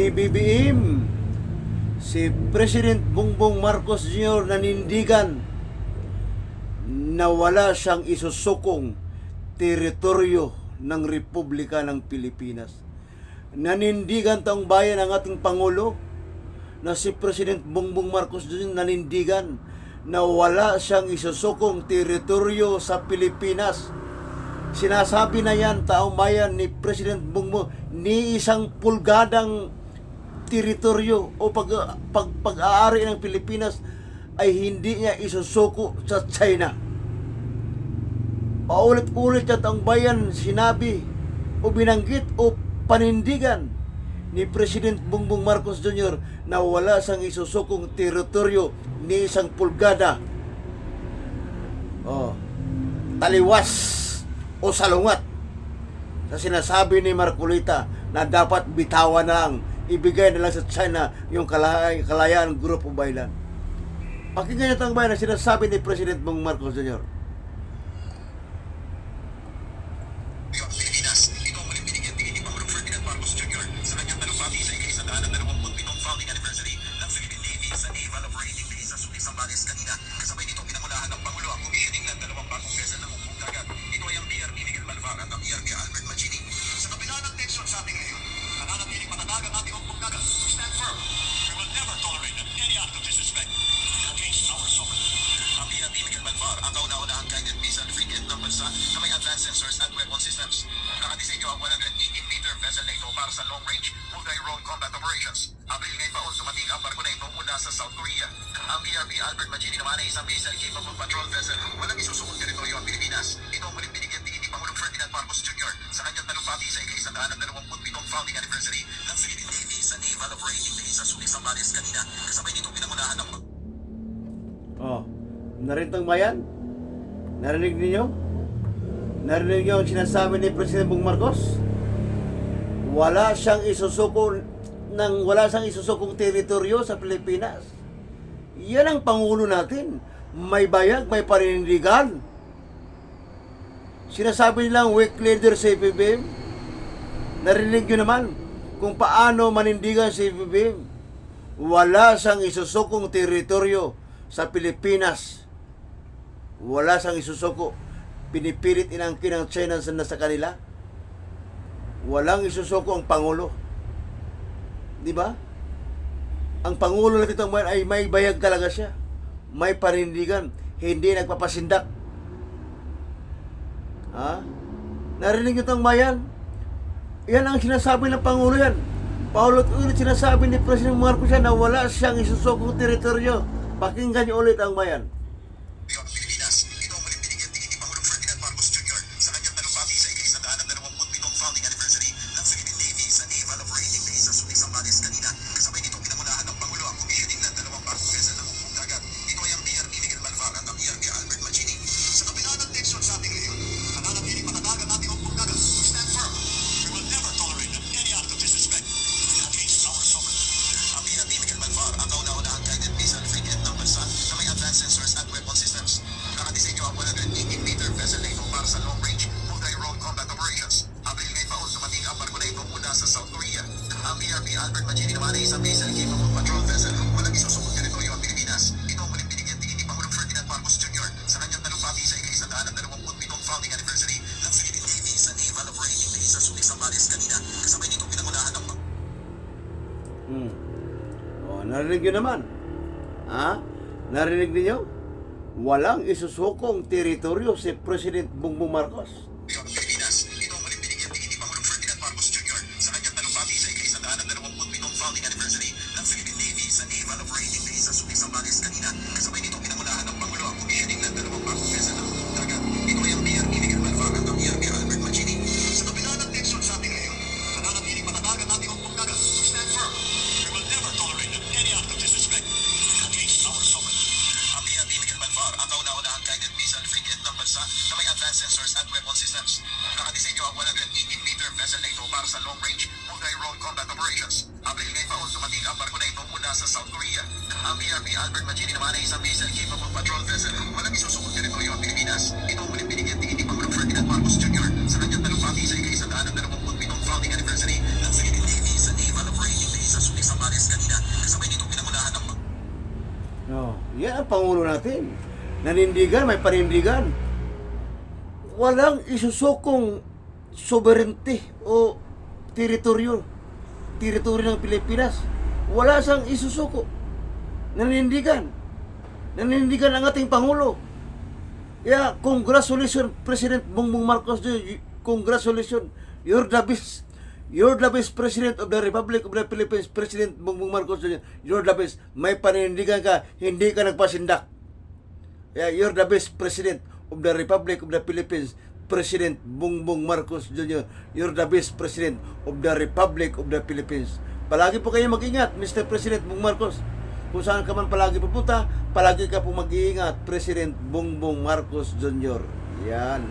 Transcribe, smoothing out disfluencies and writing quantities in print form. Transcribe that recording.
BBM, si President Bongbong Marcos Jr. nanindigan na wala siyang isusukong teritoryo ng Republika ng Pilipinas. Nanindigan taong bayan ang ating Pangulo na si President Bongbong Marcos Jr. nanindigan na wala siyang isusukong teritoryo sa Pilipinas. Sinasabi na yan taong bayan ni President Bongbong ni isang pulgadang teritoryo o pag-aari ng Pilipinas ay hindi niya isusuko sa China. Paulit-ulit at ang bayan sinabi o binanggit o panindigan ni President Bongbong Marcos Jr. na wala siyang isusukong teritoryo ni isang pulgada taliwas o salungat sa sinasabi ni Marcolita na dapat bitawan na lang, ibigay na lang sa China yung kalayaan Group of Island. Pakinggan niyo ang bayan na sinasabi ni President Bongbong Marcos Jr. Pilipinas, ito ang muling binigyan tingin ni Pangulong Ferdinand Marcos Jr. sa kanyang talumpati sa ika-127 ng founding anniversary ng Philippine Navy sa Naval Operating Base sa Sulis, Zambales kanina. Kasabay nito pinangunahan ng Pangulo ang commissioning ng dalawang bagong vessel ng umpong dagat. Ito ay ang PRP Miguel Malvar at ang PRP Albert Machini. Sa kabila ng tensyon sa ating ngayon, nananatiling matatag ang ating umpong dagat. We stand firm. We will never tolerate any act of disrespect against our sovereignty. Ang PRP Miguel Malvar ang kauna-unahang guided missile frigate ng bansa na may advanced sensors at weapon systems. Nakadisenyo ang 118-meter vessel na ito para sa long-range multi-role combat operations. Abril ngayon pa dumating ang barko na ito mula sa South Korea. Ang PRP Albert Machini naman ay isang missile-capable patrol vessel. Walang isusukong teritoryo ang Pilipinas. Ito ang muling binigyan tingin ni Pangulong Ferdinand Marcos Jr. sa kanyang talumpati sa ika-127 founding anniversary ng Philippine Navy sa Naval Operating Base sa Sulis, Zambales kanina. Kasabay nito pinangunahan ng Narintang bayan? Narinig ninyo? Narinig niyo ang sinasabi ni President Bongbong Marcos? Wala siyang isusukong teritoryo sa Pilipinas. Yan ang Pangulo natin. May bayag, may paninindigan. Sinasabi nilang weak leader sa BBM. Narinig niyo naman kung paano manindigan si BBM. Wala siyang isusukong teritoryo sa Pilipinas. Wala siyang isusuko. Pinipilit inangkin ng China sa kanila. Walang isusuko ang Pangulo. Di ba? Ang Pangulo na itong bayan ay may bayag talaga siya. May panindigan. Hindi nagpapasindak. Narinig nyo itong bayan? Yan ang sinasabi ng Pangulo yan. Paulit-ulit sinasabi ni President Marcos yan na wala siyang isusukong teritoryo. Pakinggan nyo ulit ang bayan. Pilipinas, ito ang muling binigyan tingin ni Pangulong Ferdinand Marcos Jr. sa kanyang talumpati sa ika-127 founding anniversary ng Philippine Navy sa Naval Operating Base sa Sulis, Zambales kanina. Kasabay nito pinangunahan ng Pangulo ang commissioning ng dalawang bagong vessel ng umpong dagat. Ito ay ang PRP Miguel Malvar at ang PRP Albert Machini. Sa kabila ng tensyon sa ating ngayon, nananatiling matatag ang ating umpong dagat. We stand firm. We will never tolerate any act of disrespect against our sovereignty. Ang PRP Miguel Malvar ang kauna-unahang guided missile frigate ng bansa na may advanced sensors at weapon systems. Nakadisenyo ang 118-meter vessel na ito para sa long-range multi-role combat operations. Abril ngayon pa dumating ang barko na ito mula sa South Korea. Ang PRP Albert Machini naman ay isang missile-capable patrol vessel. Walang isusukong teritoryo ang Pilipinas. Ito ang muling binigyan tingin ni Pangulong Ferdinand Marcos Jr. sa kanyang talumpati sa ika-127 founding anniversary ng Philippine Navy sa Naval Operating Base sa Sulis, Zambales kanina. Kasabay nito pinangunahan ng Narinig nyo naman. Narinig niyo? Walang isusukong teritoryo si President Bongbong Marcos. Pilipinas, ito ang muling binigyan tingin ni Pangulong Ferdinand Marcos Jr. sa kanyang talumpati sa ika-127 founding anniversary ng Philippine Navy sa Naval Operating Base sa Sulis, Zambales kanina. Kasabay nito pinangunahan ng Pangulo ang commissioning ng dalawang bagong vessel ng umpong dagat. Ito ay ang PRP Miguel Malvar at ang PRP Albert Machini. Sa kabila ng tensyon sa ating ngayon, nananatiling matatag ang ating umpong dagat. We stand firm. We will never tolerate any act of disrespect against our sovereignty. Ang PRP Miguel Malvar ang kauna-unahang guided missile frigate ng bansa na may advanced sensors at weapon systems. Nakadisenyo ang 118-meter vessel na ito para sa long-range multi-role combat operations. Abril ngayon pa dumating ang barko na ito mula sa South Korea. Ang PRP Albert Machini naman ay isang missile-capable patrol vessel. Walang isusukong teritoryo ang Pilipinas. Ito ang muling binigyan tingin ni Pangulong Ferdinand Marcos Jr. sa kanyang talumpati sa ika-127 founding anniversary ng Philippine Navy sa Naval Operating Base sa Yan ang Pangulo natin. Nanindigan, may panindigan. Walang isusukong sovereignty o teritoryo ng Pilipinas. Wala siyang isusuko. Nanindigan ang ating Pangulo. Yeah, congratulations President Bongbong Marcos Jr. Congratulations. You're the best. You're the best President of the Republic of the Philippines, President Bongbong Marcos Jr. You're the best. May panindigan ka, hindi ka nagpasindak. Yeah, you're the best President of the Republic of the Philippines, President Bongbong Marcos Jr. You're the best President of the Republic of the Philippines. Palagi po kayo mag-ingat, Mr. President Bongbong Marcos. Kung saan ka man palagi pupunta, palagi ka po mag-iingat, President Bongbong Marcos Jr. Yan.